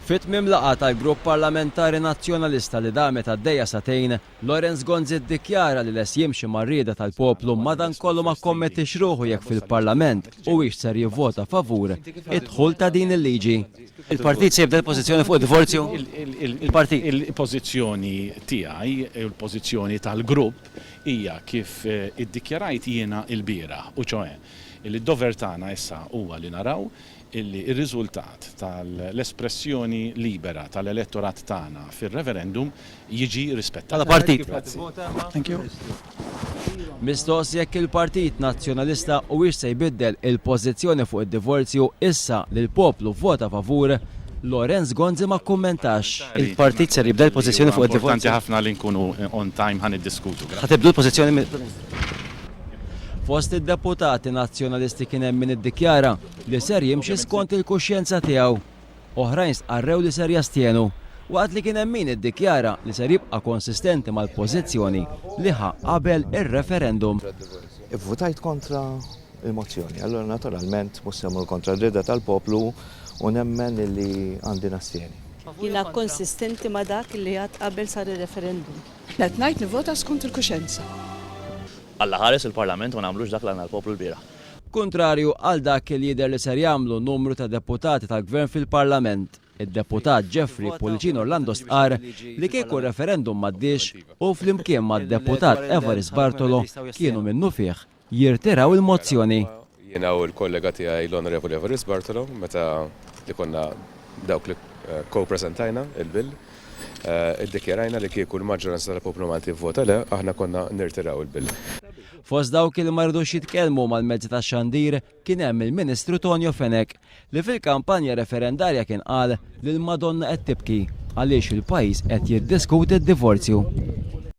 Fit-tmiem laqgħa tal-Grupp Parlamentari Nazzjonalista li damet għaddejja satejn, Lorenz Gonzi ddikjara li les jimxi mar-rieda tal-poplu madankollu ma kommettix ruħu jekk fil-Parlament huwiex ser jivvota favur id-dħul ta' din il-liġi. Il-partit se jibda l-pożizzjoni fuq id-divorzju? Il-pożizzjoni tiegħi, il-pożizzjoni tal-grupp hija kif iddikjarajt jiena l-bieraħ u ċoe il-dover tagħna issa huwa li naraw illi ir-riżultat tal-espressjoni libera tal-elettorat tagħna fir-referendum jiġi rispettat. Tal-partit. Thank you. Mistoqs jekk il-Partit Nazzjonalista huwiex se jbiddel il-pożizzjoni fuq id-divorzju issa li l-poplu vota favur, Lorenz Gonzi ma kummentax. Il-partit ser jibda l-pożizzjoni fuq id-divorzju. Importanti ħafna li nkunu on time ħan iddiskutu. Ħatibdu l-pożizzjoni Fost id-deputati nazzjonalisti kien hemm min iddikjara li ser jimxi skont il-kuxjenza tiegħu. Oħrajn stqarrew li ser jastienu, waqt li kien hemm min iddikjara li ser jibqa' konsistenti mal-pożizzjoni li ħa qabel ir-referendum. Votajt kontra il-mozzjoni, allora naturalment mhux semmur kontra r-rieda tal-poplu u nemmen li għandi nastieni. Jiena konsistenti ma' dak li għad qabel sar ir-referendum. Qed ngħid nivvota skont il-kuxjenza. Alla ħares il-Parlament ma nagħmlux dak l-għandna l-poplu l-bieraħ. Kontrarju għal dak il-lider li ser jagħmlu numru ta' deputati tal-Gvern fil-Parlament, id-deputat Jeffrey Policino Orlando stqar li kieku referendum m'għaddiex u flimkien mad-deputat Evaris Bartolo kienu minnu fih jirtiraw il-mozzjoni. Jiena u l-kollega tiegħi l-Onorevoli Evaris Bartolo meta li konna dawk li ko-preżentajna il-bill. Iddikjarajna li kieku l-maġġoranza tal-poplu Malti vvota le, aħna konna nirtiraw il-bill. Fost dawk li ma rridux jitkellmu mal-mezzi tax-xandir kien hemm il-Ministru Tonio Fenek li fil-kampanja referendarja kien qal li l-Madonna qed tibki għaliex il-pajjiż qed jiddiskuti d-divorzju.